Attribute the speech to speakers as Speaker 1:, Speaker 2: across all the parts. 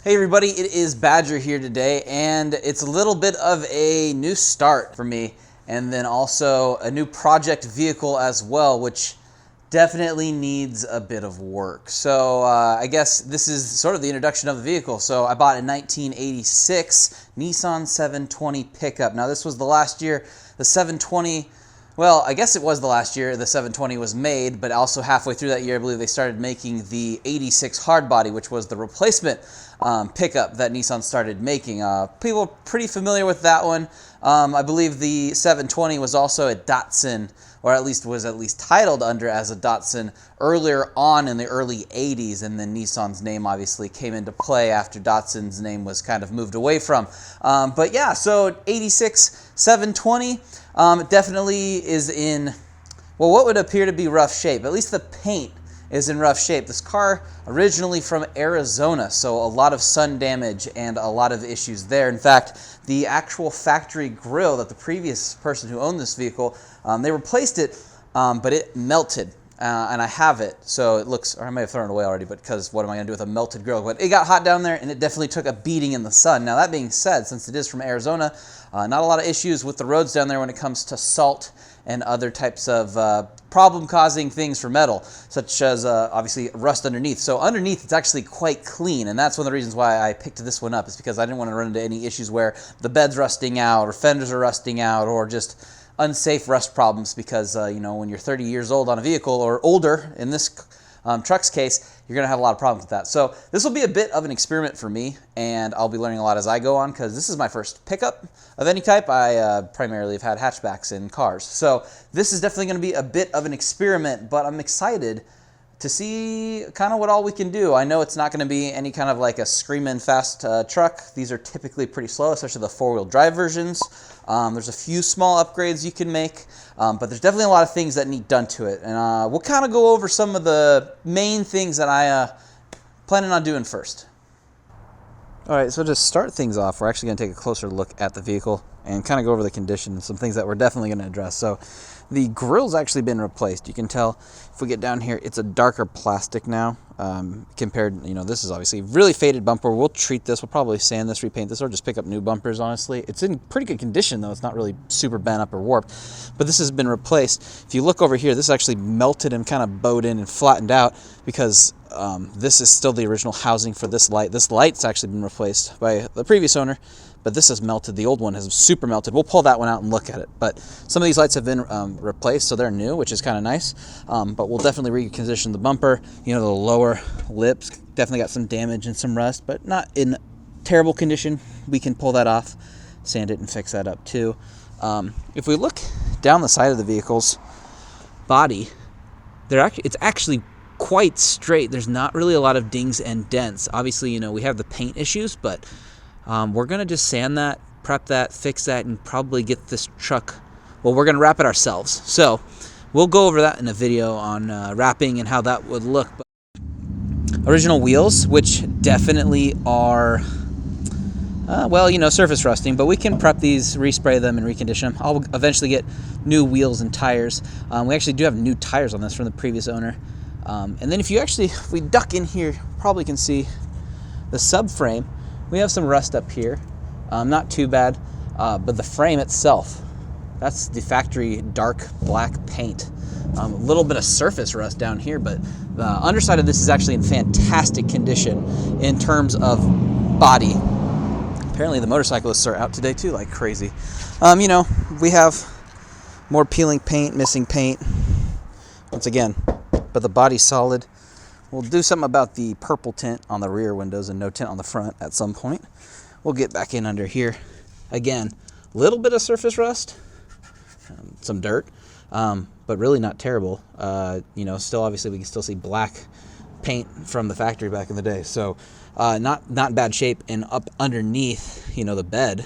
Speaker 1: Hey everybody, it is Badger here today, and it's a little bit of a new start for me, and then also a new project vehicle as well, which definitely needs a bit of work. So I guess this is sort of the introduction of the vehicle. So I bought a 1986 Nissan 720 pickup. Now this was the last year the 720, well, I guess it was the last year the 720 was made, but also halfway through that year, I believe they started making the 86 hardbody, which was the replacement pickup that Nissan started making. People are pretty familiar with that one. I believe the 720 was also a Datsun, or at least was titled under as a Datsun earlier on in the early 80s, and then Nissan's name obviously came into play after Datsun's name was kind of moved away from. But yeah, so 86 720 definitely is in, well, what would appear to be rough shape. At least the paint is in rough shape. This car originally from Arizona, so a lot of sun damage and a lot of issues there. In fact, the actual factory grille that the previous person who owned this vehicle, they replaced it, but it melted. And I have it, so it looks, or I may have thrown it away already, but because what am I going to do with a melted grill? But it got hot down there, and it definitely took a beating in the sun. Now, that being said, since it is from Arizona, not a lot of issues with the roads down there when it comes to salt and other types of problem-causing things for metal, such as obviously rust underneath. So underneath, it's actually quite clean, and that's one of the reasons why I picked this one up, is because I didn't want to run into any issues where the bed's rusting out, or fenders are rusting out, or just unsafe rust problems, because you know, when you're 30 years old on a vehicle, or older in this truck's case, you're going to have a lot of problems with that. So this will be a bit of an experiment for me, and I'll be learning a lot as I go on, because this is my first pickup of any type. I primarily have had hatchbacks in cars. So this is definitely going to be a bit of an experiment, but I'm excited to see kind of what all we can do. I know it's not going to be any kind of like a screaming fast truck. These are typically pretty slow, especially the four-wheel drive versions. There's a few small upgrades you can make, but there's definitely a lot of things that need done to it. And we'll kind of go over some of the main things that I planning on doing first. All right, so to start things off, we're actually going to take a closer look at the vehicle and kind of go over the condition and some things that we're definitely going to address. So the grille's actually been replaced. You can tell if we get down here, it's a darker plastic now compared, you know, this is obviously really faded bumper. We'll treat this, we'll probably sand this, repaint this, or just pick up new bumpers, honestly. It's in pretty good condition, though. It's not really super bent up or warped, but this has been replaced. If you look over here, this actually melted and kind of bowed in and flattened out because this is still the original housing for this light. This light's actually been replaced by the previous owner, but this has melted. The old one has super melted. We'll pull that one out and look at it. But some of these lights have been replaced, so they're new, which is kind of nice. But we'll definitely recondition the bumper. You know, the lower lips definitely got some damage and some rust, but not in terrible condition. We can pull that off, sand it, and fix that up too. If we look down the side of the vehicle's body, it's actually quite straight. There's not really a lot of dings and dents. Obviously, you know, we have the paint issues, but we're going to just sand that, prep that, fix that, and probably get this truck, well, we're going to wrap it ourselves. So we'll go over that in a video on wrapping and how that would look. But original wheels, which definitely are, well, you know, surface rusting, but we can prep these, respray them, and recondition them. I'll eventually get new wheels and tires. We actually do have new tires on this from the previous owner. And then if we duck in here, probably can see the subframe. We have some rust up here, not too bad, but the frame itself, that's the factory dark black paint. A little bit of surface rust down here, but the underside of this is actually in fantastic condition in terms of body. Apparently the motorcyclists are out today too, like crazy. You know, we have more peeling paint, missing paint, once again, but the body's solid. We'll do something about the purple tint on the rear windows and no tint on the front at some point. We'll get back in under here. Again, a little bit of surface rust, some dirt, but really not terrible. You know, still obviously we can still see black paint from the factory back in the day. So not bad shape. And up underneath, you know, the bed,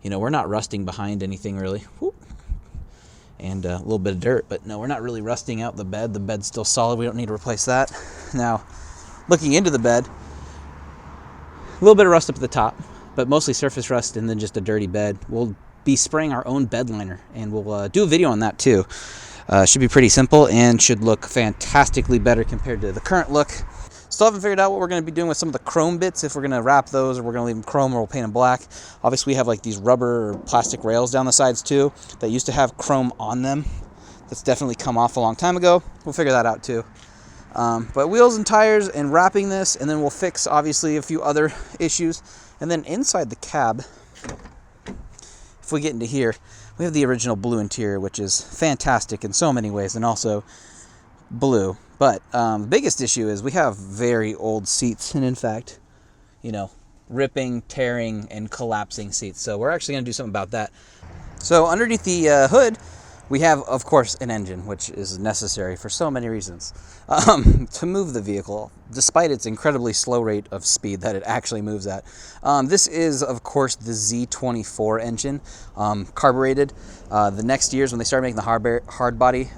Speaker 1: you know, we're not rusting behind anything really. Whoop. And a little bit of dirt, but no, we're not really rusting out the bed. The bed's still solid. We don't need to replace that. Now, looking into the bed, a little bit of rust up at the top, but mostly surface rust and then just a dirty bed. We'll be spraying our own bed liner, and we'll do a video on that too. Should be pretty simple and should look fantastically better compared to the current look. Still haven't figured out what we're going to be doing with some of the chrome bits, if we're going to wrap those or we're going to leave them chrome or we'll paint them black. Obviously we have like these rubber or plastic rails down the sides too that used to have chrome on them. That's definitely come off a long time ago. We'll figure that out too. But wheels and tires and wrapping this, and then we'll fix obviously a few other issues. And then inside the cab, if we get into here, we have the original blue interior, which is fantastic in so many ways, and also blue. But the biggest issue is we have very old seats, and in fact, you know, ripping, tearing, and collapsing seats. So we're actually going to do something about that. So underneath the hood, we have, of course, an engine, which is necessary for so many reasons to move the vehicle, despite its incredibly slow rate of speed that it actually moves at. This is, of course, the Z24 engine, carbureted. The next years, when they started making the hard body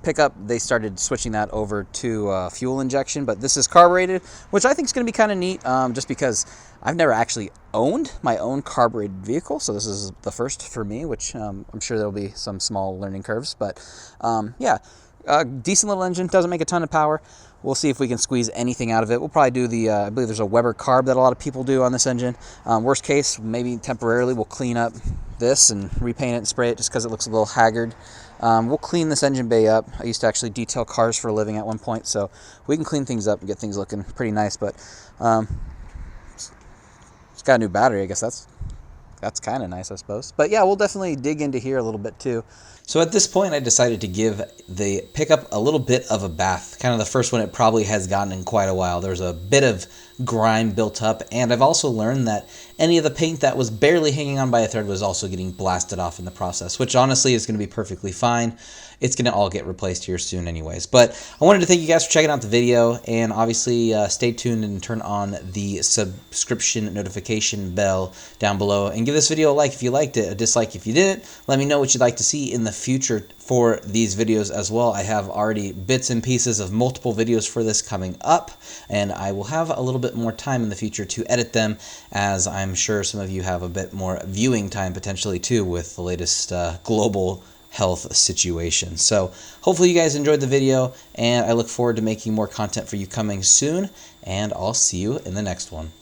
Speaker 1: pickup, they started switching that over to fuel injection, but this is carbureted, which I think is going to be kind of neat, just because I've never actually owned my own carbureted vehicle, so this is the first for me, which I'm sure there'll be some small learning curves, but yeah, decent little engine, doesn't make a ton of power. We'll see if we can squeeze anything out of it. We'll probably do the, I believe there's a Weber carb that a lot of people do on this engine. Worst case, maybe temporarily we'll clean up this and repaint it and spray it just because it looks a little haggard. We'll clean this engine bay up. I used to actually detail cars for a living at one point, so we can clean things up and get things looking pretty nice, but it's got a new battery. I guess that's kind of nice, I suppose. But yeah, we'll definitely dig into here a little bit too. So at this point, I decided to give the pickup a little bit of a bath. Kind of the first one it probably has gotten in quite a while. There's a bit of grime built up, and I've also learned that any of the paint that was barely hanging on by a thread was also getting blasted off in the process, which honestly is going to be perfectly fine. It's going to all get replaced here soon anyways. But I wanted to thank you guys for checking out the video, and obviously stay tuned and turn on the subscription notification bell down below, and give this video a like if you liked it, a dislike if you didn't. Let me know what you'd like to see in the future for these videos as well. I have already bits and pieces of multiple videos for this coming up, and I will have a little bit more time in the future to edit them, as I'm sure some of you have a bit more viewing time potentially too with the latest global health situation. So hopefully you guys enjoyed the video, and I look forward to making more content for you coming soon, and I'll see you in the next one.